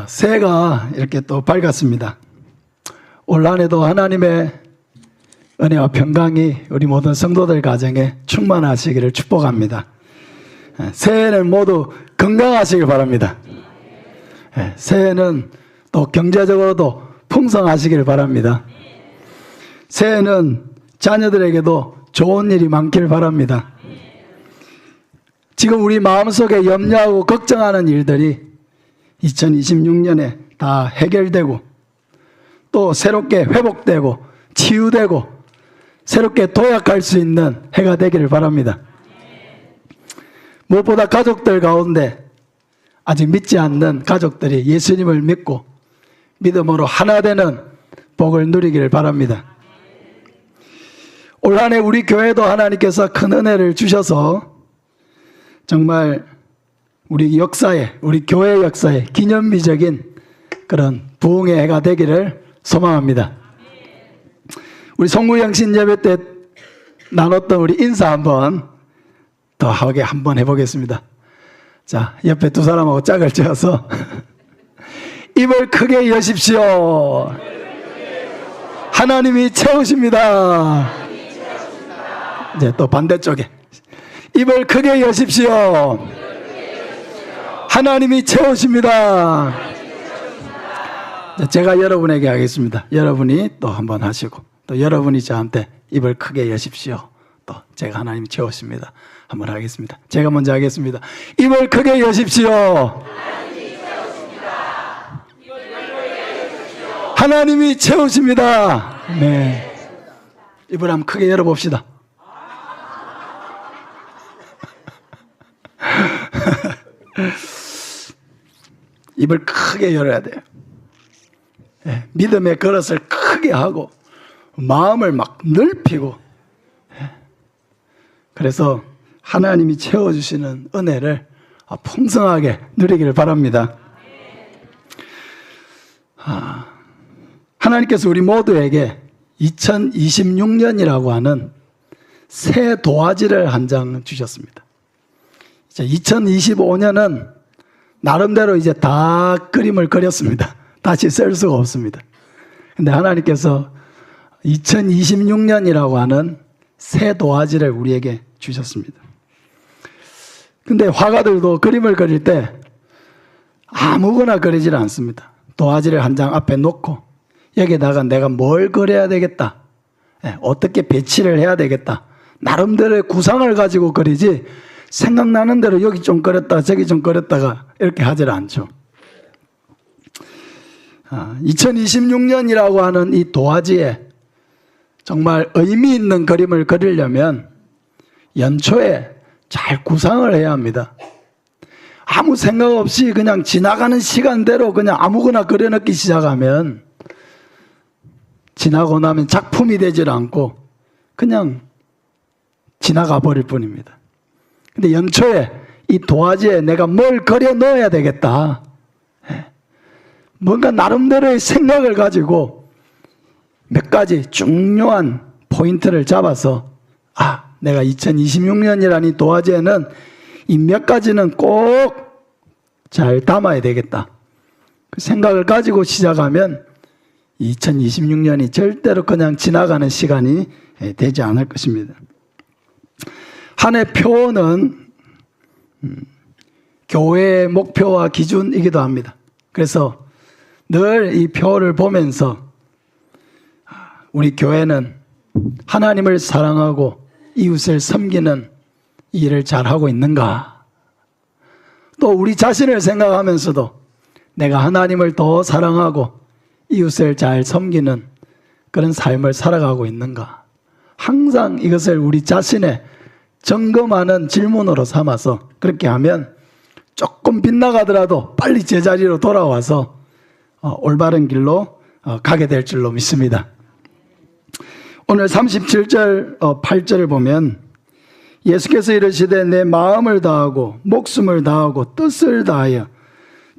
새해가 이렇게 또 밝았습니다. 올 한해도 하나님의 은혜와 평강이 우리 모든 성도들 가정에 충만하시기를 축복합니다. 새해는 모두 건강하시길 바랍니다. 새해는 또 경제적으로도 풍성하시길 바랍니다. 새해는 자녀들에게도 좋은 일이 많길 바랍니다. 지금 우리 마음속에 염려하고 걱정하는 일들이 2026년에 다 해결되고 또 새롭게 회복되고 치유되고 새롭게 도약할 수 있는 해가 되기를 바랍니다. 무엇보다 가족들 가운데 아직 믿지 않는 가족들이 예수님을 믿고 믿음으로 하나 되는 복을 누리기를 바랍니다. 올 한 해 우리 교회도 하나님께서 큰 은혜를 주셔서 정말 우리 역사에, 우리 교회 역사에 기념비적인 그런 부흥의 해가 되기를 소망합니다. 우리 송구영신 예배 때 나눴던 우리 인사 한번 더 하게 한번 해보겠습니다. 자, 옆에 두 사람하고 짝을 지어서 입을 크게 여십시오. 하나님이 채우십니다. 이제 또 반대쪽에 입을 크게 여십시오. 하나님이 채우십니다. 제가 여러분에게 하겠습니다. 여러분이 또 한번 하시고 또 여러분이 저한테 입을 크게 여십시오. 또 제가 하나님이 채우십니다. 한번 하겠습니다. 제가 먼저 하겠습니다. 입을 크게 여십시오. 하나님이 채우십니다. 네. 입을 한번 크게 열어봅시다. 입을 크게 열어야 돼요. 예, 믿음의 그릇을 크게 하고 마음을 막 넓히고 그래서 하나님이 채워주시는 은혜를 풍성하게 누리기를 바랍니다. 하나님께서 우리 모두에게 2026년이라고 하는 새 도화지를 한 장 주셨습니다. 2025년은 나름대로 이제 다 그림을 그렸습니다. 다시 쓸 수가 없습니다. 근데 하나님께서 2026년이라고 하는 새 도화지를 우리에게 주셨습니다. 근데 화가들도 그림을 그릴 때 아무거나 그리질 않습니다. 도화지를 한 장 앞에 놓고 여기에다가 내가 뭘 그려야 되겠다, 어떻게 배치를 해야 되겠다, 나름대로의 구상을 가지고 그리지 생각나는 대로 여기 좀 그렸다가 저기 좀 그렸다가 이렇게 하질 않죠. 2026년이라고 하는 이 도화지에 정말 의미 있는 그림을 그리려면 연초에 잘 구상을 해야 합니다. 아무 생각 없이 그냥 지나가는 시간대로 그냥 아무거나 그려넣기 시작하면 지나고 나면 작품이 되질 않고 그냥 지나가 버릴 뿐입니다. 근데 연초에 이 도화지에 내가 뭘 그려 넣어야 되겠다, 뭔가 나름대로의 생각을 가지고 몇 가지 중요한 포인트를 잡아서 내가 2026년이라는 이 도화지에는 이 몇 가지는 꼭 잘 담아야 되겠다, 그 생각을 가지고 시작하면 2026년이 절대로 그냥 지나가는 시간이 되지 않을 것입니다. 한 해 표는 교회의 목표와 기준이기도 합니다. 그래서 늘 이 표를 보면서 우리 교회는 하나님을 사랑하고 이웃을 섬기는 일을 잘하고 있는가, 또 우리 자신을 생각하면서도 내가 하나님을 더 사랑하고 이웃을 잘 섬기는 그런 삶을 살아가고 있는가, 항상 이것을 우리 자신의 점검하는 질문으로 삼아서 그렇게 하면 조금 빗나가더라도 빨리 제자리로 돌아와서 올바른 길로 가게 될 줄로 믿습니다. 오늘 37절 8절을 보면 예수께서 이르시되 내 마음을 다하고 목숨을 다하고 뜻을 다하여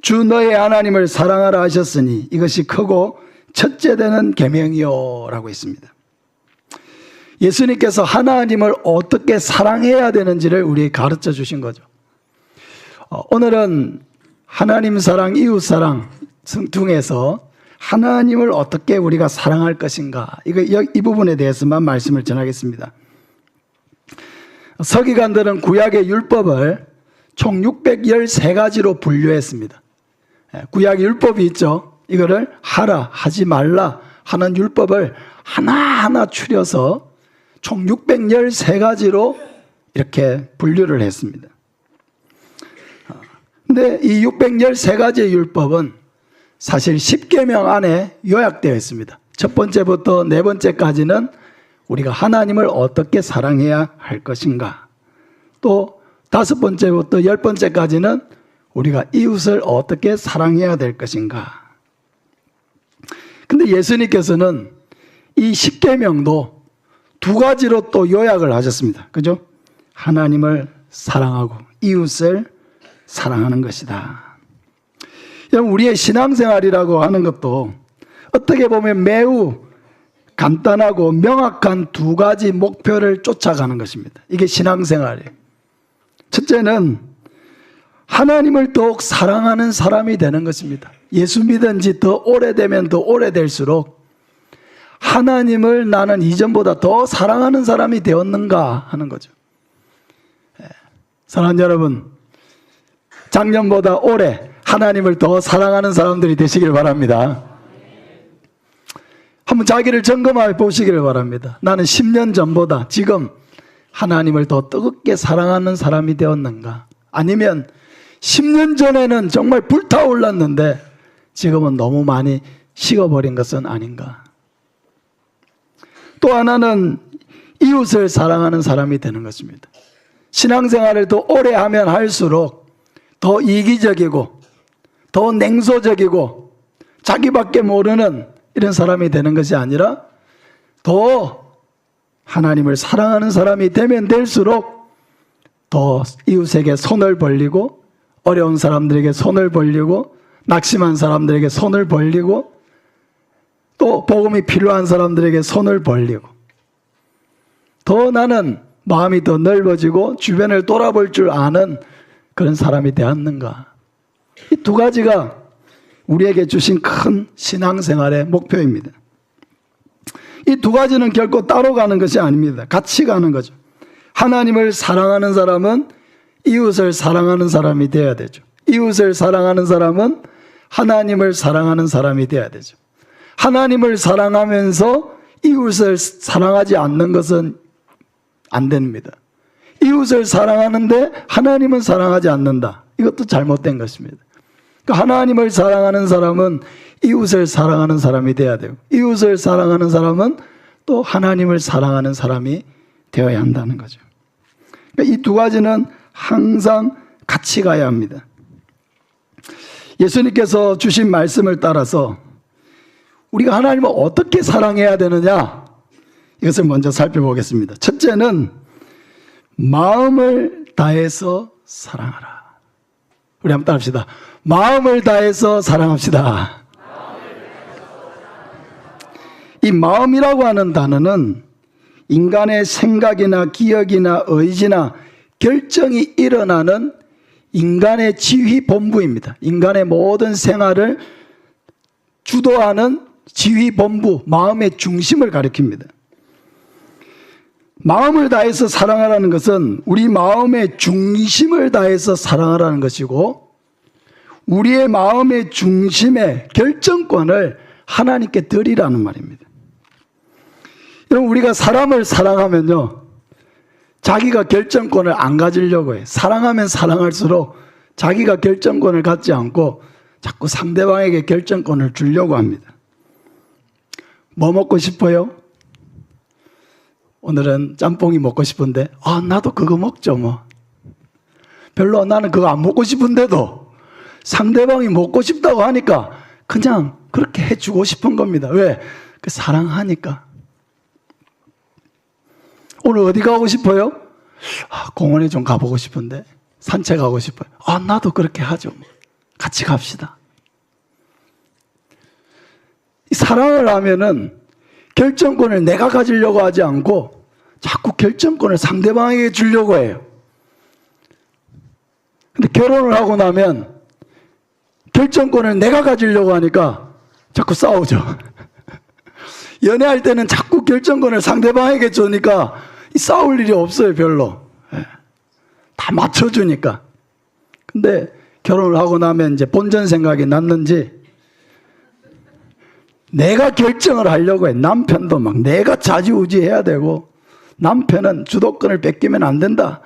주 너의 하나님을 사랑하라 하셨으니 이것이 크고 첫째 되는 계명이요 라고 했습니다. 예수님께서 하나님을 어떻게 사랑해야 되는지를 우리에게 가르쳐 주신 거죠. 오늘은 하나님 사랑, 이웃 사랑 중에서 하나님을 어떻게 우리가 사랑할 것인가, 이 부분에 대해서만 말씀을 전하겠습니다. 서기관들은 구약의 율법을 총 613가지로 분류했습니다. 구약의 율법이 있죠. 이거를 하라, 하지 말라 하는 율법을 하나하나 추려서 총 613가지로 이렇게 분류를 했습니다. 근데 이 613가지의 율법은 사실 10계명 안에 요약되어 있습니다. 첫 번째부터 네 번째까지는 우리가 하나님을 어떻게 사랑해야 할 것인가, 또 다섯 번째부터 열 번째까지는 우리가 이웃을 어떻게 사랑해야 될 것인가. 근데 예수님께서는 이 10계명도 두 가지로 또 요약을 하셨습니다. 그죠? 하나님을 사랑하고 이웃을 사랑하는 것이다. 우리의 신앙생활이라고 하는 것도 어떻게 보면 매우 간단하고 명확한 두 가지 목표를 쫓아가는 것입니다. 이게 신앙생활이에요. 첫째는 하나님을 더욱 사랑하는 사람이 되는 것입니다. 예수 믿은 지 더 오래되면 더 오래될수록 하나님을 나는 이전보다 더 사랑하는 사람이 되었는가 하는 거죠. 사랑하는 여러분, 작년보다 올해 하나님을 더 사랑하는 사람들이 되시길 바랍니다. 한번 자기를 점검해 보시기를 바랍니다. 나는 10년 전보다 지금 하나님을 더 뜨겁게 사랑하는 사람이 되었는가? 아니면 10년 전에는 정말 불타올랐는데 지금은 너무 많이 식어버린 것은 아닌가? 또 하나는 이웃을 사랑하는 사람이 되는 것입니다. 신앙생활을 더 오래 하면 할수록 더 이기적이고 더 냉소적이고 자기밖에 모르는 이런 사람이 되는 것이 아니라 더 하나님을 사랑하는 사람이 되면 될수록 더 이웃에게 손을 벌리고 어려운 사람들에게 손을 벌리고 낙심한 사람들에게 손을 벌리고 또 복음이 필요한 사람들에게 손을 벌리고 더 나는 마음이 더 넓어지고 주변을 돌아볼 줄 아는 그런 사람이 되었는가. 이 두 가지가 우리에게 주신 큰 신앙생활의 목표입니다. 이 두 가지는 결코 따로 가는 것이 아닙니다. 같이 가는 거죠. 하나님을 사랑하는 사람은 이웃을 사랑하는 사람이 되어야 되죠. 이웃을 사랑하는 사람은 하나님을 사랑하는 사람이 되어야 되죠. 하나님을 사랑하면서 이웃을 사랑하지 않는 것은 안 됩니다. 이웃을 사랑하는데 하나님은 사랑하지 않는다. 이것도 잘못된 것입니다. 그러니까 하나님을 사랑하는 사람은 이웃을 사랑하는 사람이 되어야 되고 이웃을 사랑하는 사람은 또 하나님을 사랑하는 사람이 되어야 한다는 거죠. 그러니까 이 두 가지는 항상 같이 가야 합니다. 예수님께서 주신 말씀을 따라서 우리가 하나님을 어떻게 사랑해야 되느냐, 이것을 먼저 살펴보겠습니다. 첫째는 마음을 다해서 사랑하라. 우리 한번 따라합시다. 마음을 다해서 사랑합시다. 이 마음이라고 하는 단어는 인간의 생각이나 기억이나 의지나 결정이 일어나는 인간의 지휘본부입니다. 인간의 모든 생활을 주도하는 지휘본부, 마음의 중심을 가리킵니다. 마음을 다해서 사랑하라는 것은 우리 마음의 중심을 다해서 사랑하라는 것이고 우리의 마음의 중심의 결정권을 하나님께 드리라는 말입니다. 여러분, 우리가 사람을 사랑하면요, 자기가 결정권을 안 가지려고 해요. 사랑하면 사랑할수록 자기가 결정권을 갖지 않고 자꾸 상대방에게 결정권을 주려고 합니다. 뭐 먹고 싶어요? 오늘은 짬뽕이 먹고 싶은데 나도 그거 먹죠 뭐. 별로 나는 그거 안 먹고 싶은데도 상대방이 먹고 싶다고 하니까 그냥 그렇게 해주고 싶은 겁니다. 왜? 그 사랑하니까. 오늘 어디 가고 싶어요? 공원에 좀 가보고 싶은데 산책하고 싶어요. 나도 그렇게 하죠. 같이 갑시다. 이 사랑을 하면은 결정권을 내가 가지려고 하지 않고 자꾸 결정권을 상대방에게 주려고 해요. 근데 결혼을 하고 나면 결정권을 내가 가지려고 하니까 자꾸 싸우죠. 연애할 때는 자꾸 결정권을 상대방에게 주니까 싸울 일이 없어요, 별로. 다 맞춰주니까. 근데 결혼을 하고 나면 이제 본전 생각이 났는지 내가 결정을 하려고 해. 남편도 막 내가 좌지우지해야 되고, 남편은 주도권을 뺏기면 안 된다.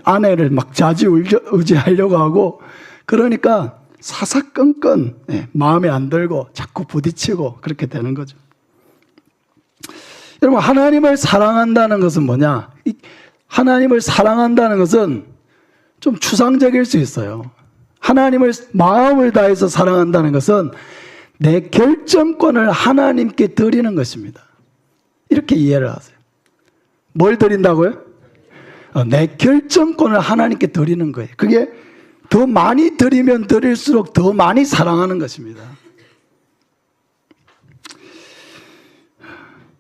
아내를 막 좌지우지하려고 하고, 그러니까 사사건건 마음에 안 들고 자꾸 부딪히고 그렇게 되는 거죠. 여러분, 하나님을 사랑한다는 것은 뭐냐? 하나님을 사랑한다는 것은 좀 추상적일 수 있어요. 하나님을 마음을 다해서 사랑한다는 것은 내 결정권을 하나님께 드리는 것입니다. 이렇게 이해를 하세요. 뭘 드린다고요? 내 결정권을 하나님께 드리는 거예요. 그게 더 많이 드리면 드릴수록 더 많이 사랑하는 것입니다.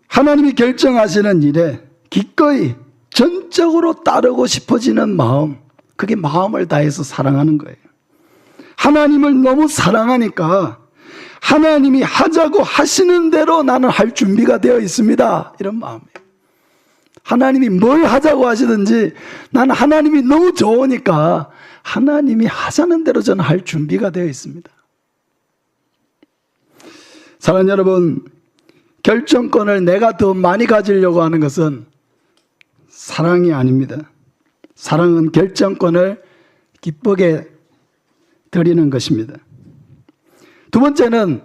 하나님이 결정하시는 일에 기꺼이 전적으로 따르고 싶어지는 마음, 그게 마음을 다해서 사랑하는 거예요. 하나님을 너무 사랑하니까 하나님이 하자고 하시는 대로 나는 할 준비가 되어 있습니다. 이런 마음이에요. 하나님이 뭘 하자고 하시든지 나는 하나님이 너무 좋으니까 하나님이 하자는 대로 저는 할 준비가 되어 있습니다. 사랑하는 여러분, 결정권을 내가 더 많이 가지려고 하는 것은 사랑이 아닙니다. 사랑은 결정권을 기쁘게 드리는 것입니다. 두 번째는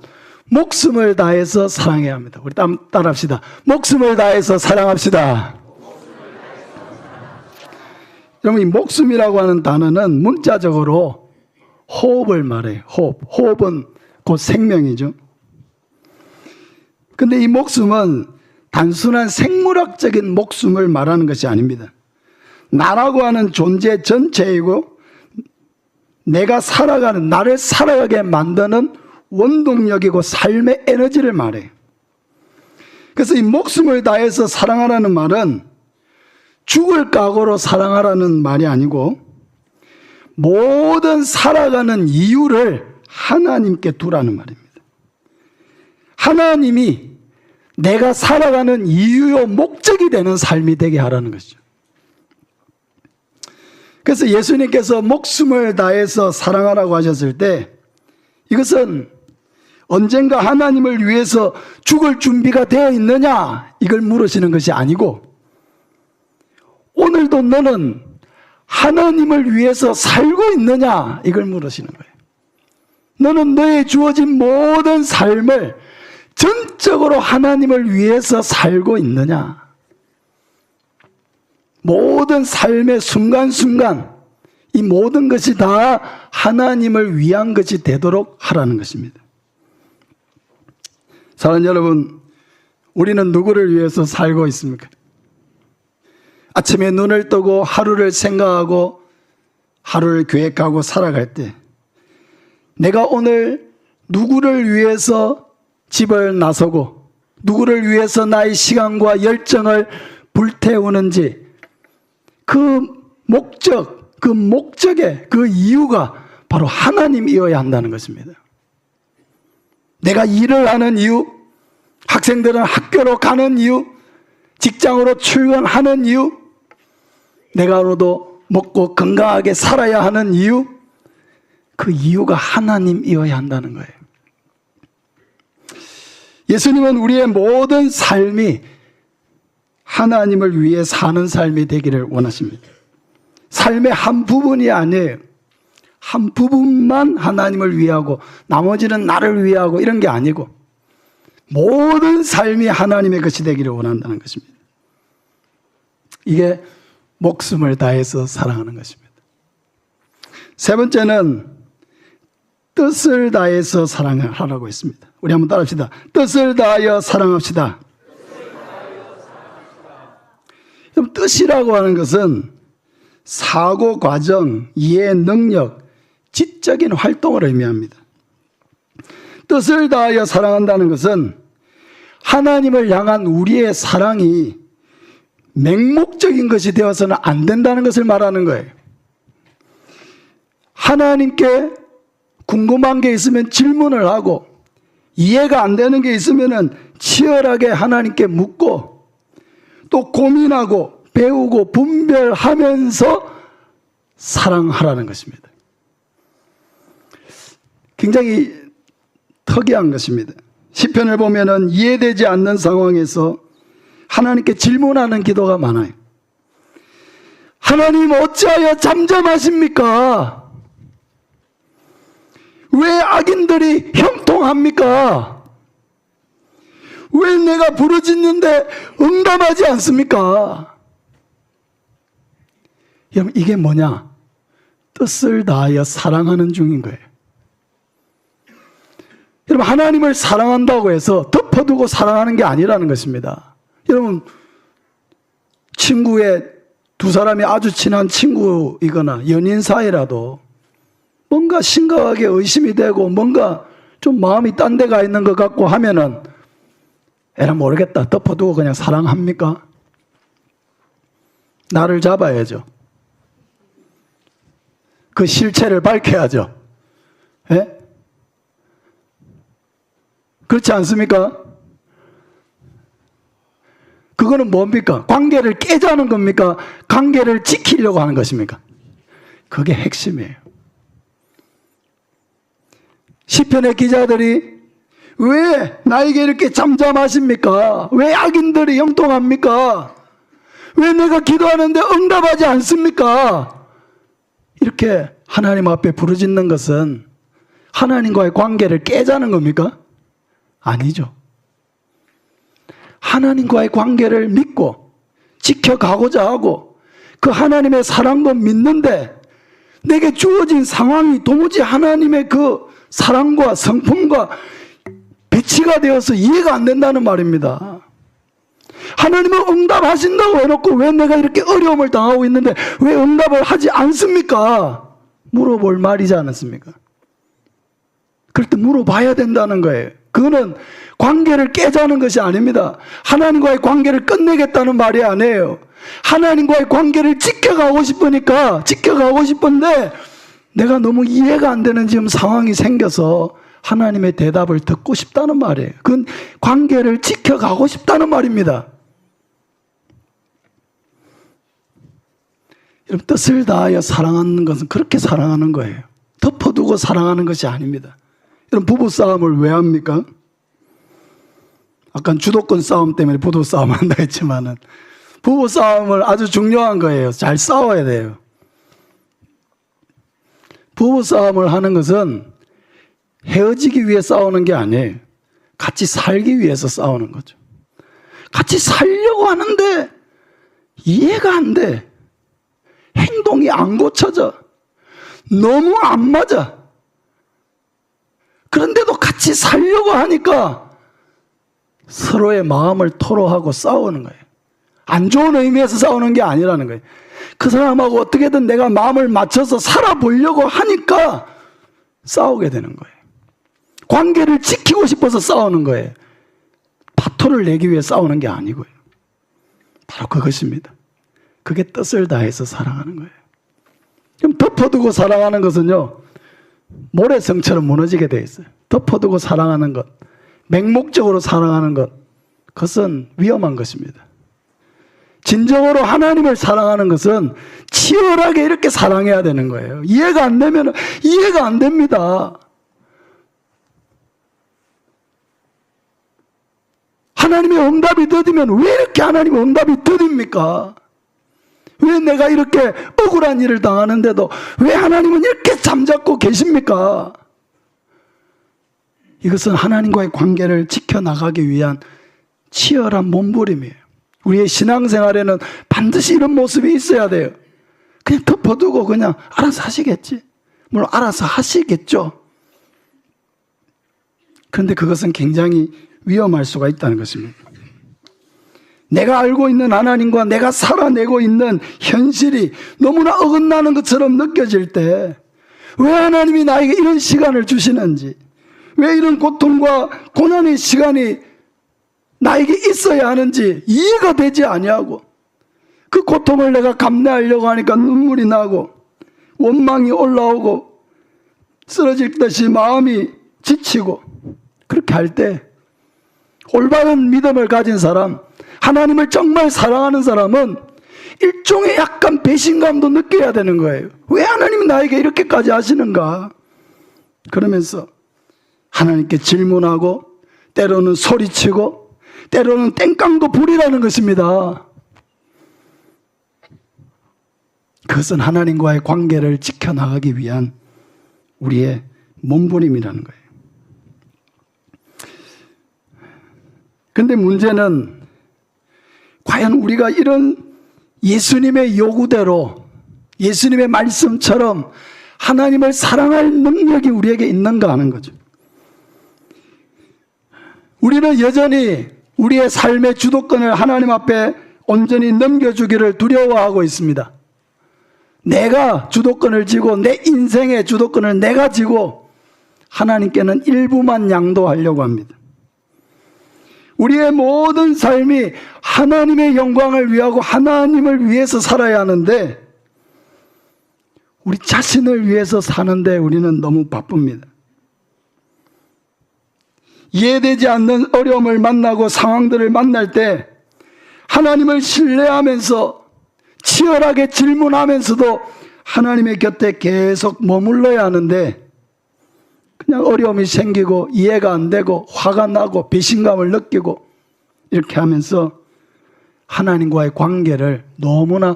목숨을 다해서 사랑해야 합니다. 우리 따라합시다. 목숨을 다해서 사랑합시다. 여러분, 이 목숨이라고 하는 단어는 문자적으로 호흡을 말해요. 호흡은 곧 생명이죠. 근데 이 목숨은 단순한 생물학적인 목숨을 말하는 것이 아닙니다. 나라고 하는 존재 전체이고 내가 살아가는, 나를 살아가게 만드는 원동력이고 삶의 에너지를 말해요. 그래서 이 목숨을 다해서 사랑하라는 말은 죽을 각오로 사랑하라는 말이 아니고 모든 살아가는 이유를 하나님께 두라는 말입니다. 하나님이 내가 살아가는 이유요 목적이 되는 삶이 되게 하라는 것이죠. 그래서 예수님께서 목숨을 다해서 사랑하라고 하셨을 때 이것은 언젠가 하나님을 위해서 죽을 준비가 되어 있느냐 이걸 물으시는 것이 아니고 오늘도 너는 하나님을 위해서 살고 있느냐 이걸 물으시는 거예요. 너는 너의 주어진 모든 삶을 전적으로 하나님을 위해서 살고 있느냐. 모든 삶의 순간순간 이 모든 것이 다 하나님을 위한 것이 되도록 하라는 것입니다. 사랑하는 여러분, 우리는 누구를 위해서 살고 있습니까? 아침에 눈을 뜨고 하루를 생각하고 하루를 계획하고 살아갈 때 내가 오늘 누구를 위해서 집을 나서고 누구를 위해서 나의 시간과 열정을 불태우는지 그 목적, 그 목적의 그 이유가 바로 하나님이어야 한다는 것입니다. 내가 일을 하는 이유, 학생들은 학교로 가는 이유, 직장으로 출근하는 이유, 내가 오늘도 먹고 건강하게 살아야 하는 이유, 그 이유가 하나님이어야 한다는 거예요. 예수님은 우리의 모든 삶이 하나님을 위해 사는 삶이 되기를 원하십니다. 삶의 한 부분이 아니에요. 한 부분만 하나님을 위하고 나머지는 나를 위하고 이런 게 아니고 모든 삶이 하나님의 것이 되기를 원한다는 것입니다. 이게 목숨을 다해서 사랑하는 것입니다. 세 번째는 뜻을 다해서 사랑하라고 했습니다. 우리 한번 따라합시다. 뜻을 다하여 사랑합시다. 그럼 뜻이라고 하는 것은 사고 과정, 이해 능력, 지적인 활동을 의미합니다. 뜻을 다하여 사랑한다는 것은 하나님을 향한 우리의 사랑이 맹목적인 것이 되어서는 안 된다는 것을 말하는 거예요. 하나님께 궁금한 게 있으면 질문을 하고, 이해가 안 되는 게 있으면 치열하게 하나님께 묻고, 또 고민하고 배우고 분별하면서 사랑하라는 것입니다. 굉장히 특이한 것입니다. 시편을 보면은 이해되지 않는 상황에서 하나님께 질문하는 기도가 많아요. 하나님 어찌하여 잠잠하십니까? 왜 악인들이 형통합니까? 왜 내가 부르짖는데 응답하지 않습니까? 여러분, 이게 뭐냐? 뜻을 다하여 사랑하는 중인 거예요. 여러분, 하나님을 사랑한다고 해서 덮어두고 사랑하는 게 아니라는 것입니다. 여러분, 친구의 두 사람이 아주 친한 친구이거나 연인 사이라도 뭔가 심각하게 의심이 되고 뭔가 좀 마음이 딴 데가 있는 것 같고 하면은 에라 모르겠다 덮어두고 그냥 사랑합니까? 나를 잡아야죠. 그 실체를 밝혀야죠. 예? 그렇지 않습니까? 그거는 뭡니까? 관계를 깨자는 겁니까? 관계를 지키려고 하는 것입니까? 그게 핵심이에요. 시편의 기자들이 왜 나에게 이렇게 잠잠하십니까? 왜 악인들이 형통합니까? 왜 내가 기도하는데 응답하지 않습니까? 이렇게 하나님 앞에 부르짖는 것은 하나님과의 관계를 깨자는 겁니까? 아니죠. 하나님과의 관계를 믿고 지켜가고자 하고 그 하나님의 사랑도 믿는데 내게 주어진 상황이 도무지 하나님의 그 사랑과 성품과 배치가 되어서 이해가 안 된다는 말입니다. 하나님은 응답하신다고 해놓고 왜 내가 이렇게 어려움을 당하고 있는데 왜 응답을 하지 않습니까? 물어볼 말이지 않았습니까? 그럴 때 물어봐야 된다는 거예요. 그거는 관계를 깨자는 것이 아닙니다. 하나님과의 관계를 끝내겠다는 말이 아니에요. 하나님과의 관계를 지켜가고 싶으니까 지켜가고 싶은데 내가 너무 이해가 안 되는 지금 상황이 생겨서 하나님의 대답을 듣고 싶다는 말이에요. 그건 관계를 지켜가고 싶다는 말입니다. 여러분, 뜻을 다하여 사랑하는 것은 그렇게 사랑하는 거예요. 덮어두고 사랑하는 것이 아닙니다. 여러분, 부부싸움을 왜 합니까? 아까 주도권 싸움 때문에 부부싸움 한다 했지만은 부부싸움을 아주 중요한 거예요. 잘 싸워야 돼요. 부부싸움을 하는 것은 헤어지기 위해 싸우는 게 아니에요. 같이 살기 위해서 싸우는 거죠. 같이 살려고 하는데 이해가 안 돼. 행동이 안 고쳐져. 너무 안 맞아. 그런데도 같이 살려고 하니까 서로의 마음을 토로하고 싸우는 거예요. 안 좋은 의미에서 싸우는 게 아니라는 거예요. 그 사람하고 어떻게든 내가 마음을 맞춰서 살아보려고 하니까 싸우게 되는 거예요. 관계를 지키고 싶어서 싸우는 거예요. 파토를 내기 위해 싸우는 게 아니고요. 바로 그것입니다. 그게 뜻을 다해서 사랑하는 거예요. 그럼 덮어두고 사랑하는 것은요, 모래성처럼 무너지게 되어 있어요. 덮어두고 사랑하는 것, 맹목적으로 사랑하는 것, 그것은 위험한 것입니다. 진정으로 하나님을 사랑하는 것은 치열하게 이렇게 사랑해야 되는 거예요. 이해가 안 되면 이해가 안 됩니다. 하나님의 응답이 더디면 왜 이렇게 하나님의 응답이 더딥니까? 왜 내가 이렇게 억울한 일을 당하는데도 왜 하나님은 이렇게 잠자코 계십니까? 이것은 하나님과의 관계를 지켜나가기 위한 치열한 몸부림이에요. 우리의 신앙생활에는 반드시 이런 모습이 있어야 돼요. 그냥 덮어두고 그냥 알아서 하시겠지. 물론 알아서 하시겠죠. 그런데 그것은 굉장히 위험할 수가 있다는 것입니다. 내가 알고 있는 하나님과 내가 살아내고 있는 현실이 너무나 어긋나는 것처럼 느껴질 때 왜 하나님이 나에게 이런 시간을 주시는지, 왜 이런 고통과 고난의 시간이 나에게 있어야 하는지 이해가 되지 아니하고 그 고통을 내가 감내하려고 하니까 눈물이 나고 원망이 올라오고 쓰러질 듯이 마음이 지치고 그렇게 할 때 올바른 믿음을 가진 사람, 하나님을 정말 사랑하는 사람은 일종의 약간 배신감도 느껴야 되는 거예요. 왜 하나님이 나에게 이렇게까지 하시는가? 그러면서 하나님께 질문하고 때로는 소리치고 때로는 땡깡도 부리라는 것입니다. 그것은 하나님과의 관계를 지켜나가기 위한 우리의 몸부림이라는 거예요. 그런데 문제는 과연 우리가 이런 예수님의 요구대로 예수님의 말씀처럼 하나님을 사랑할 능력이 우리에게 있는가 하는 거죠. 우리는 여전히 우리의 삶의 주도권을 하나님 앞에 온전히 넘겨주기를 두려워하고 있습니다. 내가 주도권을 쥐고 내 인생의 주도권을 내가 쥐고 하나님께는 일부만 양도하려고 합니다. 우리의 모든 삶이 하나님의 영광을 위하고 하나님을 위해서 살아야 하는데 우리 자신을 위해서 사는데 우리는 너무 바쁩니다. 이해되지 않는 어려움을 만나고 상황들을 만날 때 하나님을 신뢰하면서 치열하게 질문하면서도 하나님의 곁에 계속 머물러야 하는데 그냥 어려움이 생기고 이해가 안 되고 화가 나고 배신감을 느끼고 이렇게 하면서 하나님과의 관계를 너무나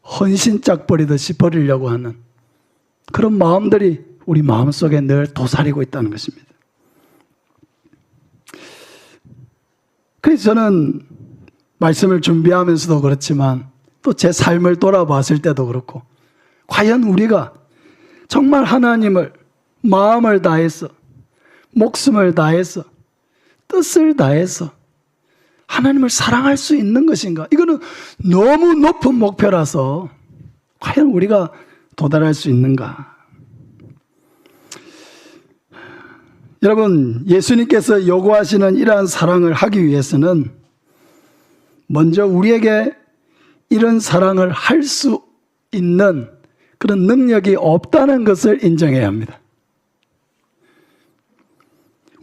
헌신짝 버리듯이 버리려고 하는 그런 마음들이 우리 마음속에 늘 도사리고 있다는 것입니다. 그래서 저는 말씀을 준비하면서도 그렇지만 또 제 삶을 돌아봤을 때도 그렇고 과연 우리가 정말 하나님을 마음을 다해서 목숨을 다해서 뜻을 다해서 하나님을 사랑할 수 있는 것인가? 이거는 너무 높은 목표라서 과연 우리가 도달할 수 있는가? 여러분, 예수님께서 요구하시는 이러한 사랑을 하기 위해서는 먼저 우리에게 이런 사랑을 할 수 있는 그런 능력이 없다는 것을 인정해야 합니다.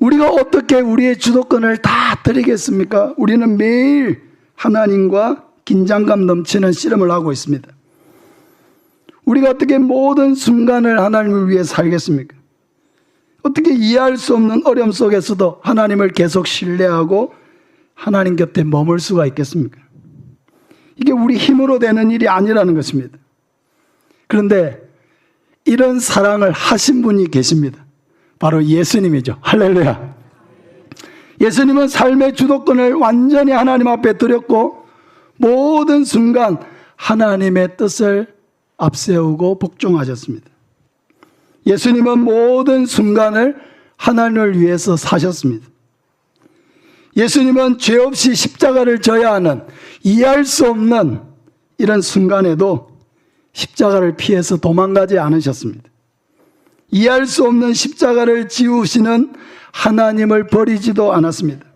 우리가 어떻게 우리의 주도권을 다 드리겠습니까? 우리는 매일 하나님과 긴장감 넘치는 씨름을 하고 있습니다. 우리가 어떻게 모든 순간을 하나님을 위해 살겠습니까? 어떻게 이해할 수 없는 어려움 속에서도 하나님을 계속 신뢰하고 하나님 곁에 머물 수가 있겠습니까? 이게 우리 힘으로 되는 일이 아니라는 것입니다. 그런데 이런 사랑을 하신 분이 계십니다. 바로 예수님이죠. 할렐루야. 예수님은 삶의 주도권을 완전히 하나님 앞에 드렸고 모든 순간 하나님의 뜻을 앞세우고 복종하셨습니다. 예수님은 모든 순간을 하나님을 위해서 사셨습니다. 예수님은 죄 없이 십자가를 져야 하는 이해할 수 없는 이런 순간에도 십자가를 피해서 도망가지 않으셨습니다. 이해할 수 없는 십자가를 지우시는 하나님을 버리지도 않았습니다.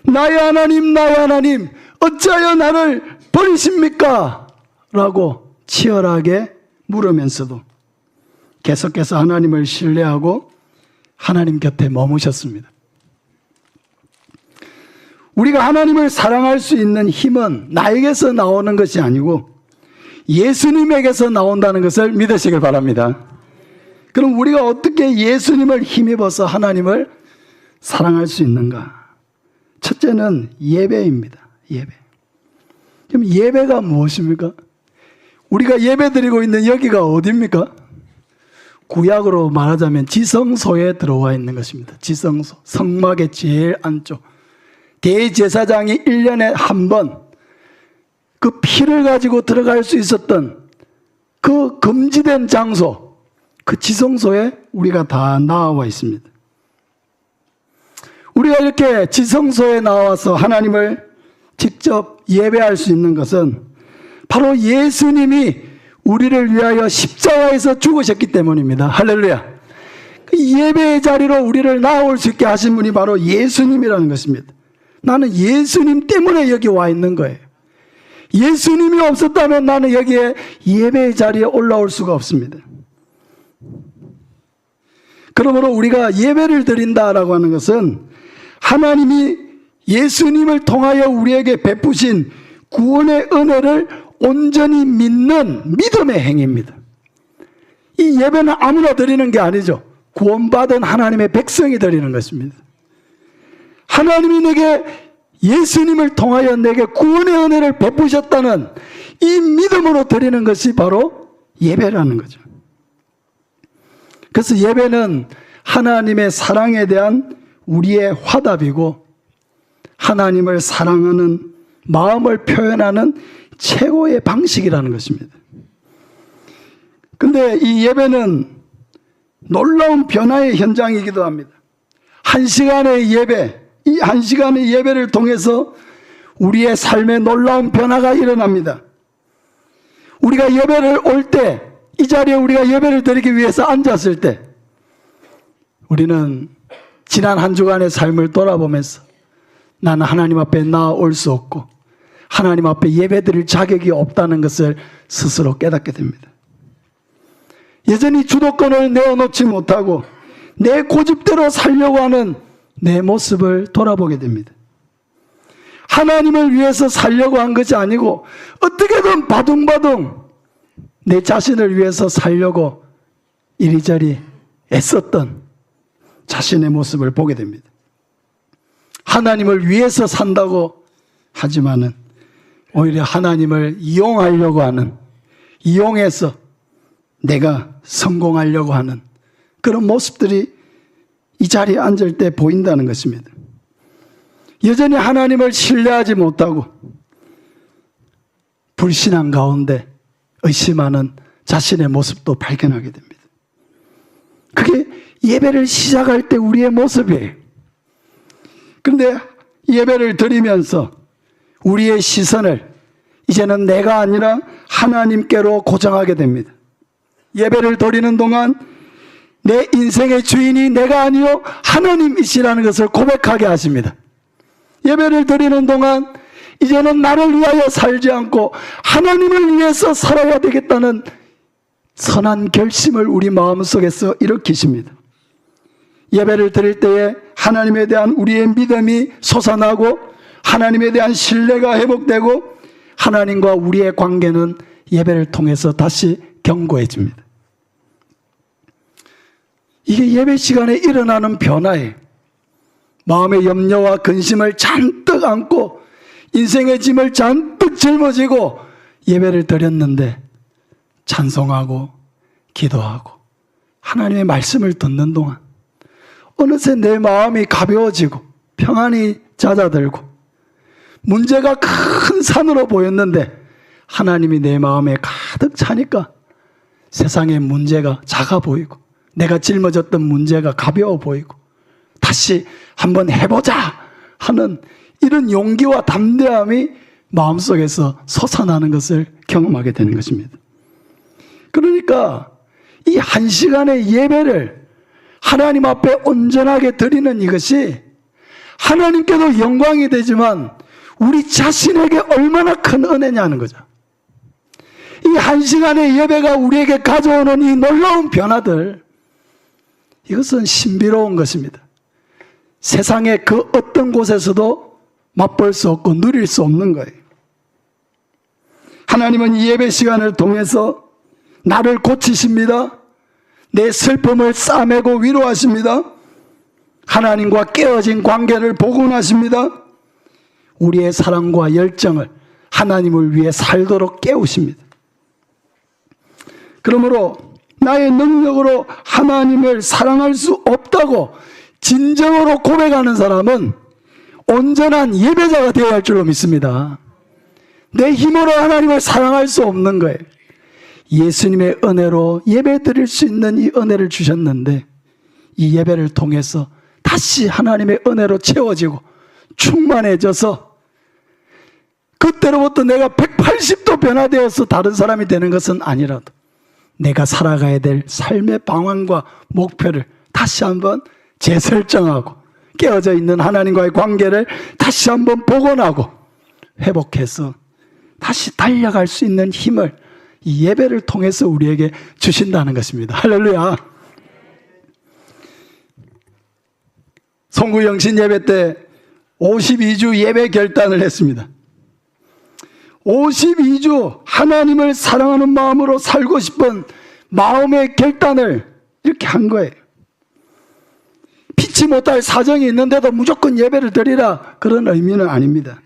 나의 하나님, 나의 하나님, 어찌하여 나를 버리십니까? 라고 치열하게 물으면서도 계속해서 하나님을 신뢰하고 하나님 곁에 머무셨습니다. 우리가 하나님을 사랑할 수 있는 힘은 나에게서 나오는 것이 아니고 예수님에게서 나온다는 것을 믿으시길 바랍니다. 그럼 우리가 어떻게 예수님을 힘입어서 하나님을 사랑할 수 있는가? 첫째는 예배입니다. 예배. 그럼 예배가 무엇입니까? 우리가 예배 드리고 있는 여기가 어디입니까? 구약으로 말하자면 지성소에 들어와 있는 것입니다. 지성소, 성막의 제일 안쪽. 대제사장이 1년에 한 번 그 피를 가지고 들어갈 수 있었던 그 금지된 장소, 그 지성소에 우리가 다 나와 있습니다. 우리가 이렇게 지성소에 나와서 하나님을 직접 예배할 수 있는 것은 바로 예수님이 우리를 위하여 십자가에서 죽으셨기 때문입니다. 할렐루야. 그 예배의 자리로 우리를 나올 수 있게 하신 분이 바로 예수님이라는 것입니다. 나는 예수님 때문에 여기 와 있는 거예요. 예수님이 없었다면 나는 여기에 예배의 자리에 올라올 수가 없습니다. 그러므로 우리가 예배를 드린다라고 하는 것은 하나님이 예수님을 통하여 우리에게 베푸신 구원의 은혜를 온전히 믿는 믿음의 행위입니다. 이 예배는 아무나 드리는 게 아니죠. 구원받은 하나님의 백성이 드리는 것입니다. 하나님이 내게 예수님을 통하여 내게 구원의 은혜를 베푸셨다는 이 믿음으로 드리는 것이 바로 예배라는 거죠. 그래서 예배는 하나님의 사랑에 대한 우리의 화답이고 하나님을 사랑하는 마음을 표현하는 최고의 방식이라는 것입니다. 근데 이 예배는 놀라운 변화의 현장이기도 합니다. 한 시간의 예배, 이 한 시간의 예배를 통해서 우리의 삶에 놀라운 변화가 일어납니다. 우리가 예배를 올 때, 이 자리에 우리가 예배를 드리기 위해서 앉았을 때 우리는 지난 한 주간의 삶을 돌아보면서 나는 하나님 앞에 나아올 수 없고 하나님 앞에 예배 드릴 자격이 없다는 것을 스스로 깨닫게 됩니다. 여전히 주도권을 내어놓지 못하고 내 고집대로 살려고 하는 내 모습을 돌아보게 됩니다. 하나님을 위해서 살려고 한 것이 아니고 어떻게든 바둥바둥 내 자신을 위해서 살려고 이리저리 애썼던 자신의 모습을 보게 됩니다. 하나님을 위해서 산다고 하지만은 오히려 하나님을 이용하려고 하는, 이용해서 내가 성공하려고 하는 그런 모습들이 이 자리에 앉을 때 보인다는 것입니다. 여전히 하나님을 신뢰하지 못하고 불신앙 가운데 의심하는 자신의 모습도 발견하게 됩니다. 그게 예배를 시작할 때 우리의 모습이에요. 그런데 예배를 드리면서 우리의 시선을 이제는 내가 아니라 하나님께로 고정하게 됩니다. 예배를 드리는 동안 내 인생의 주인이 내가 아니요 하나님이시라는 것을 고백하게 하십니다. 예배를 드리는 동안 이제는 나를 위하여 살지 않고 하나님을 위해서 살아야 되겠다는 선한 결심을 우리 마음속에서 일으키십니다. 예배를 드릴 때에 하나님에 대한 우리의 믿음이 솟아나고 하나님에 대한 신뢰가 회복되고 하나님과 우리의 관계는 예배를 통해서 다시 견고해집니다. 이게 예배 시간에 일어나는 변화예요. 마음의 염려와 근심을 잔뜩 안고 인생의 짐을 잔뜩 짊어지고 예배를 드렸는데 찬송하고 기도하고 하나님의 말씀을 듣는 동안 어느새 내 마음이 가벼워지고 평안이 잦아들고 문제가 큰 산으로 보였는데 하나님이 내 마음에 가득 차니까 세상의 문제가 작아 보이고 내가 짊어졌던 문제가 가벼워 보이고 다시 한번 해보자 하는 이런 용기와 담대함이 마음속에서 솟아나는 것을 경험하게 되는 것입니다. 그러니까 이 한 시간의 예배를 하나님 앞에 온전하게 드리는 이것이 하나님께도 영광이 되지만 우리 자신에게 얼마나 큰 은혜냐는 거죠. 이 한 시간의 예배가 우리에게 가져오는 이 놀라운 변화들, 이것은 신비로운 것입니다. 세상의 그 어떤 곳에서도 맛볼 수 없고 누릴 수 없는 거예요. 하나님은 이 예배 시간을 통해서 나를 고치십니다. 내 슬픔을 싸매고 위로하십니다. 하나님과 깨어진 관계를 복원하십니다. 우리의 사랑과 열정을 하나님을 위해 살도록 깨우십니다. 그러므로 나의 능력으로 하나님을 사랑할 수 없다고 진정으로 고백하는 사람은 온전한 예배자가 되어야 할 줄로 믿습니다. 내 힘으로 하나님을 사랑할 수 없는 거예요. 예수님의 은혜로 예배 드릴 수 있는 이 은혜를 주셨는데 이 예배를 통해서 다시 하나님의 은혜로 채워지고 충만해져서 그때로부터 내가 180도 변화되어서 다른 사람이 되는 것은 아니라도 내가 살아가야 될 삶의 방향과 목표를 다시 한번 재설정하고 깨어져 있는 하나님과의 관계를 다시 한번 복원하고 회복해서 다시 달려갈 수 있는 힘을 이 예배를 통해서 우리에게 주신다는 것입니다. 할렐루야. 송구영신 예배 때 52주 예배 결단을 했습니다. 52주 하나님을 사랑하는 마음으로 살고 싶은 마음의 결단을 이렇게 한 거예요. 피치 못할 사정이 있는데도 무조건 예배를 드리라, 그런 의미는 아닙니다.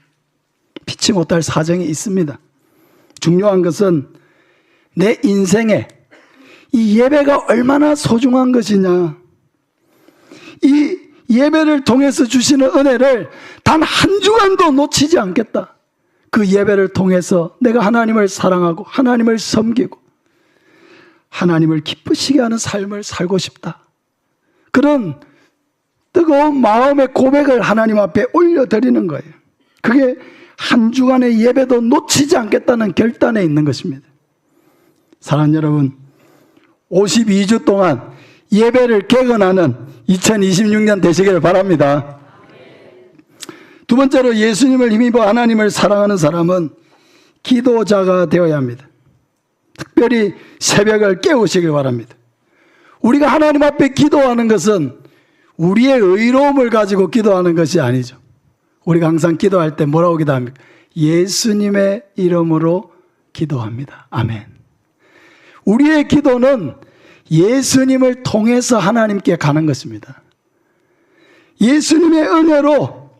피치 못할 사정이 있습니다. 중요한 것은 내 인생에 이 예배가 얼마나 소중한 것이냐, 이 예배를 통해서 주시는 은혜를 단 한 주간도 놓치지 않겠다. 그 예배를 통해서 내가 하나님을 사랑하고 하나님을 섬기고 하나님을 기쁘시게 하는 삶을 살고 싶다. 그런 뜨거운 마음의 고백을 하나님 앞에 올려드리는 거예요. 그게 한 주간의 예배도 놓치지 않겠다는 결단에 있는 것입니다. 사랑하는 여러분, 52주 동안 예배를 개건하는 2026년 되시기를 바랍니다. 두 번째로, 예수님을 힘입어 하나님을 사랑하는 사람은 기도자가 되어야 합니다. 특별히 새벽을 깨우시길 바랍니다. 우리가 하나님 앞에 기도하는 것은 우리의 의로움을 가지고 기도하는 것이 아니죠. 우리가 항상 기도할 때 뭐라고 기도합니까? 예수님의 이름으로 기도합니다. 아멘. 우리의 기도는 예수님을 통해서 하나님께 가는 것입니다. 예수님의 은혜로,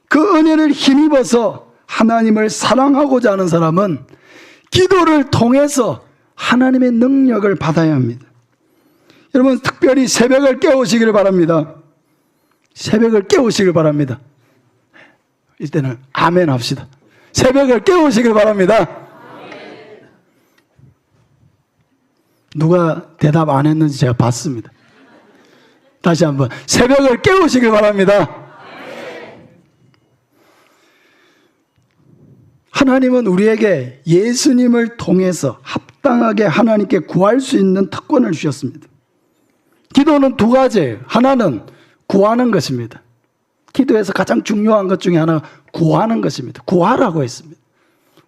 그 은혜를 힘입어서 하나님을 사랑하고자 하는 사람은 기도를 통해서 하나님의 능력을 받아야 합니다. 여러분, 특별히 새벽을 깨우시기를 바랍니다. 새벽을 깨우시길 바랍니다. 이때는 아멘 합시다. 새벽을 깨우시길 바랍니다. 누가 대답 안 했는지 제가 봤습니다. 다시 한번, 새벽을 깨우시길 바랍니다. 하나님은 우리에게 예수님을 통해서 합당하게 하나님께 구할 수 있는 특권을 주셨습니다. 기도는 두 가지예요. 하나는 구하는 것입니다. 기도에서 가장 중요한 것 중에 하나가 구하는 것입니다. 구하라고 했습니다.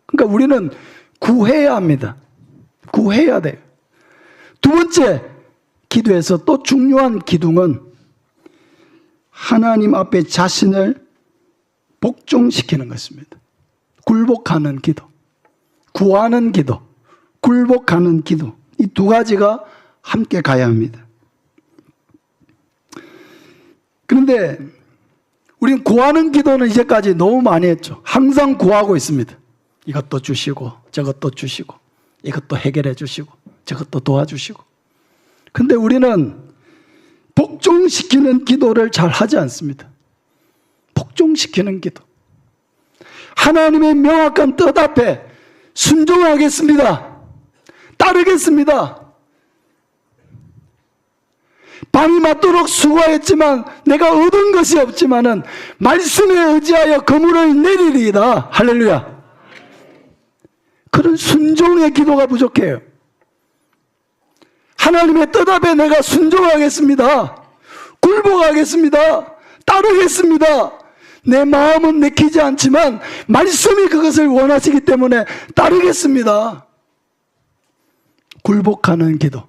그러니까 우리는 구해야 합니다. 구해야 돼요. 두 번째, 기도에서 또 중요한 기둥은 하나님 앞에 자신을 복종시키는 것입니다. 굴복하는 기도, 구하는 기도, 굴복하는 기도, 이 두 가지가 함께 가야 합니다. 그런데 우리는 구하는 기도는 이제까지 너무 많이 했죠. 항상 구하고 있습니다. 이것도 주시고 저것도 주시고 이것도 해결해 주시고 저것도 도와주시고. 근데 우리는 복종시키는 기도를 잘 하지 않습니다. 복종시키는 기도. 하나님의 명확한 뜻 앞에 순종하겠습니다. 따르겠습니다. 밤이 맞도록 수고했지만 내가 얻은 것이 없지만은 말씀에 의지하여 그물을 내리리이다. 할렐루야. 그런 순종의 기도가 부족해요. 하나님의 뜻 앞에 내가 순종하겠습니다. 굴복하겠습니다. 따르겠습니다. 내 마음은 내키지 않지만 말씀이 그것을 원하시기 때문에 따르겠습니다. 굴복하는 기도.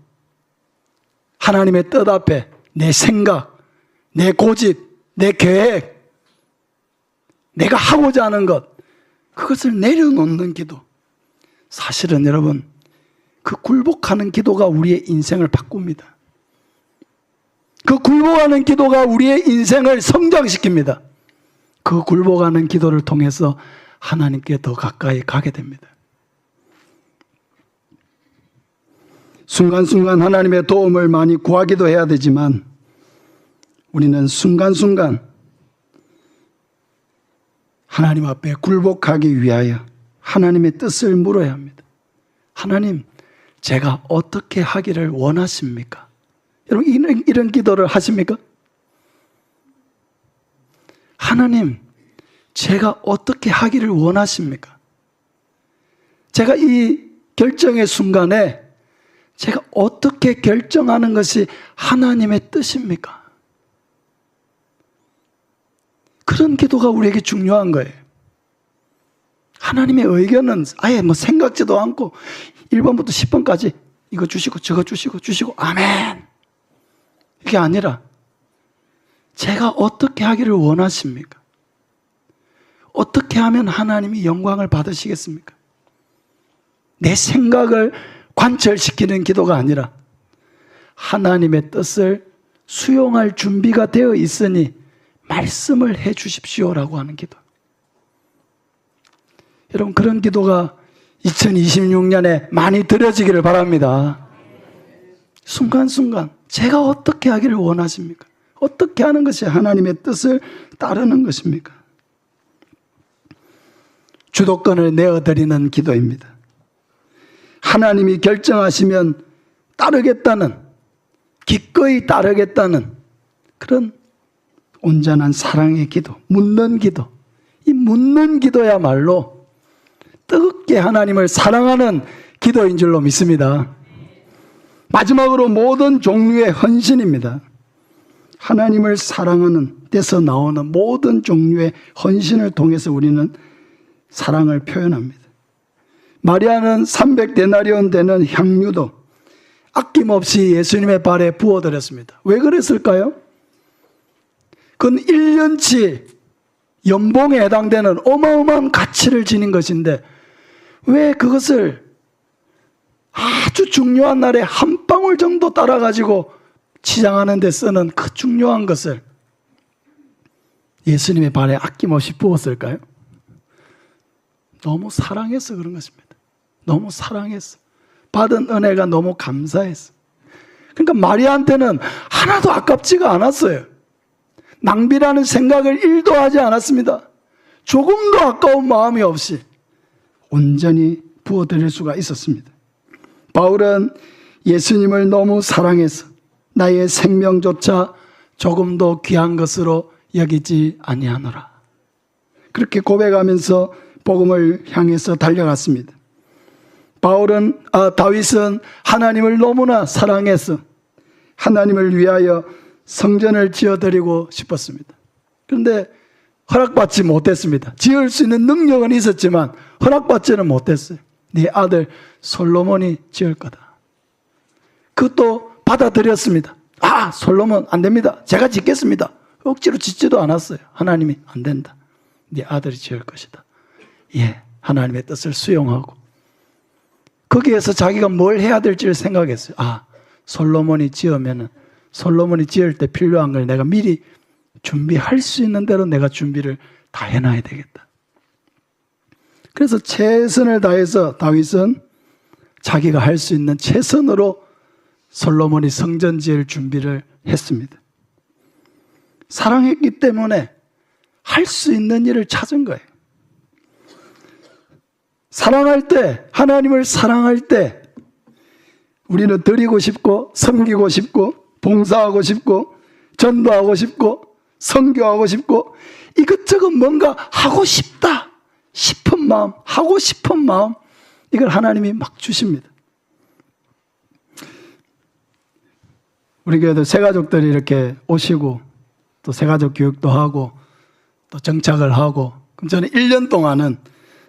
하나님의 뜻 앞에 내 생각, 내 고집, 내 계획, 내가 하고자 하는 것, 그것을 내려놓는 기도. 사실은 여러분, 그 굴복하는 기도가 우리의 인생을 바꿉니다. 그 굴복하는 기도가 우리의 인생을 성장시킵니다. 그 굴복하는 기도를 통해서 하나님께 더 가까이 가게 됩니다. 순간순간 하나님의 도움을 많이 구하기도 해야 되지만 우리는 순간순간 하나님 앞에 굴복하기 위하여 하나님의 뜻을 물어야 합니다. 하나님, 제가 어떻게 하기를 원하십니까? 여러분, 이런 기도를 하십니까? 하나님, 제가 어떻게 하기를 원하십니까? 제가 이 결정의 순간에 제가 어떻게 결정하는 것이 하나님의 뜻입니까? 그런 기도가 우리에게 중요한 거예요. 하나님의 의견은 아예 생각지도 않고 1번부터 10번까지 이거 주시고 저거 주시고 아멘, 이게 아니라 제가 어떻게 하기를 원하십니까? 어떻게 하면 하나님이 영광을 받으시겠습니까? 내 생각을 관철시키는 기도가 아니라 하나님의 뜻을 수용할 준비가 되어 있으니 말씀을 해 주십시오라고 하는 기도. 여러분, 그런 기도가 2026년에 많이 드려지기를 바랍니다. 순간순간 제가 어떻게 하기를 원하십니까? 어떻게 하는 것이 하나님의 뜻을 따르는 것입니까? 주도권을 내어드리는 기도입니다. 하나님이 결정하시면 따르겠다는, 기꺼이 따르겠다는 그런 온전한 사랑의 기도, 묻는 기도. 이 묻는 기도야말로 뜨겁게 하나님을 사랑하는 기도인 줄로 믿습니다. 마지막으로 모든 종류의 헌신입니다. 하나님을 사랑하는 데서 나오는 모든 종류의 헌신을 통해서 우리는 사랑을 표현합니다. 마리아는 300데나리온 되는 향유도 아낌없이 예수님의 발에 부어드렸습니다. 왜 그랬을까요? 그건 1년치 연봉에 해당되는 어마어마한 가치를 지닌 것인데 왜 그것을 아주 중요한 날에 한 방울 정도 따라가지고 치장하는 데 쓰는 그 중요한 것을 예수님의 발에 아낌없이 부었을까요? 너무 사랑해서 그런 것입니다. 너무 사랑해서. 받은 은혜가 너무 감사해서. 그러니까 마리아한테는 하나도 아깝지가 않았어요. 낭비라는 생각을 1도 하지 않았습니다. 조금도 아까운 마음이 없이 온전히 부어드릴 수가 있었습니다. 바울은 예수님을 너무 사랑해서 나의 생명조차 조금도 귀한 것으로 여기지 아니하노라. 그렇게 고백하면서 복음을 향해서 달려갔습니다. 다윗은 하나님을 너무나 사랑해서 하나님을 위하여 성전을 지어드리고 싶었습니다. 그런데 허락받지 못했습니다. 지을 수 있는 능력은 있었지만 허락받지는 못했어요. 네 아들 솔로몬이 지을 거다. 그것도 받아들였습니다. 솔로몬 안 됩니다. 제가 짓겠습니다. 억지로 짓지도 않았어요. 하나님이 안 된다. 네 아들이 지을 것이다. 예, 하나님의 뜻을 수용하고 거기에서 자기가 뭘 해야 될지를 생각했어요. 솔로몬이 지으면은 솔로몬이 지을 때 필요한 걸 내가 미리 준비할 수 있는 대로 내가 준비를 다 해놔야 되겠다. 그래서 최선을 다해서 다윗은 자기가 할 수 있는 최선으로 솔로몬이 성전 지을 준비를 했습니다. 사랑했기 때문에 할 수 있는 일을 찾은 거예요. 사랑할 때, 하나님을 사랑할 때 우리는 드리고 싶고 섬기고 싶고 봉사하고 싶고 전도하고 싶고 선교하고 싶고 이것저것 뭔가 하고 싶다 싶은 마음, 하고 싶은 마음, 이걸 하나님이 막 주십니다. 우리 교회도 새가족들이 이렇게 오시고 또 새가족 교육도 하고 또 정착을 하고, 그럼 저는 1년 동안은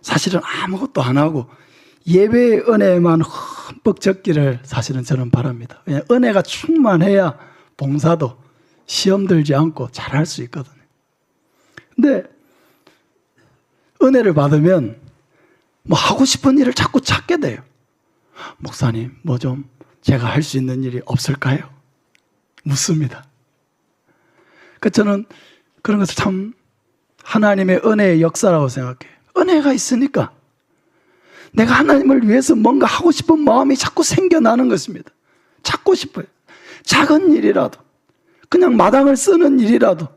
사실은 아무것도 안 하고 예배의 은혜만 흠뻑 젖기를 사실은 저는 바랍니다. 왜냐하면 은혜가 충만해야 봉사도 시험 들지 않고 잘할 수 있거든요. 근데 은혜를 받으면 뭐 하고 싶은 일을 자꾸 찾게 돼요. 목사님, 뭐 좀 제가 할 수 있는 일이 없을까요? 묻습니다. 그러니까 저는 그런 것을 참 하나님의 은혜의 역사라고 생각해요. 은혜가 있으니까 내가 하나님을 위해서 뭔가 하고 싶은 마음이 자꾸 생겨나는 것입니다. 찾고 싶어요. 작은 일이라도, 그냥 마당을 쓰는 일이라도,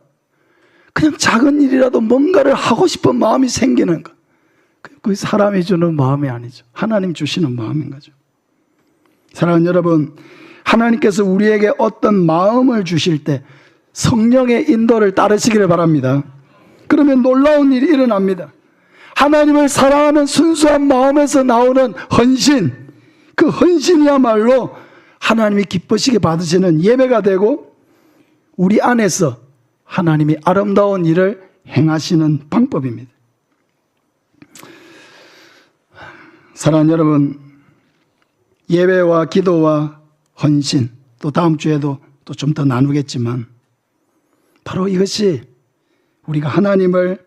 그냥 작은 일이라도 뭔가를 하고 싶은 마음이 생기는 것. 그게 사람이 주는 마음이 아니죠. 하나님 주시는 마음인 거죠. 사랑하는 여러분, 하나님께서 우리에게 어떤 마음을 주실 때 성령의 인도를 따르시기를 바랍니다. 그러면 놀라운 일이 일어납니다. 하나님을 사랑하는 순수한 마음에서 나오는 헌신, 그 헌신이야말로 하나님이 기쁘시게 받으시는 예배가 되고 우리 안에서 하나님이 아름다운 일을 행하시는 방법입니다. 사랑하는 여러분, 예배와 기도와 헌신, 또 다음 주에도 또 좀 더 나누겠지만 바로 이것이 우리가 하나님을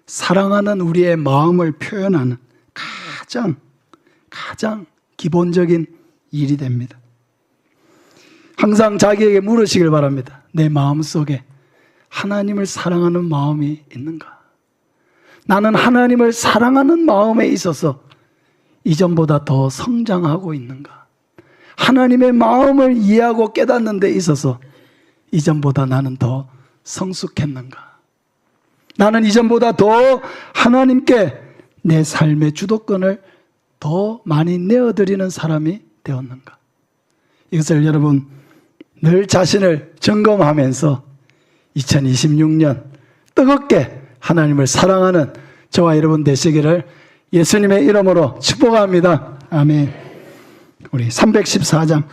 사랑하는 우리의 마음을 표현하는 가장 기본적인 일이 됩니다. 항상 자기에게 물으시길 바랍니다. 내 마음속에 하나님을 사랑하는 마음이 있는가? 나는 하나님을 사랑하는 마음에 있어서 이전보다 더 성장하고 있는가? 하나님의 마음을 이해하고 깨닫는 데 있어서 이전보다 나는 더 성숙했는가? 나는 이전보다 더 하나님께 내 삶의 주도권을 더 많이 내어드리는 사람이 되었는가? 이것을 여러분 늘 자신을 점검하면서 2026년 뜨겁게 하나님을 사랑하는 저와 여러분 되시기를 예수님의 이름으로 축복합니다. 아멘. 우리 314장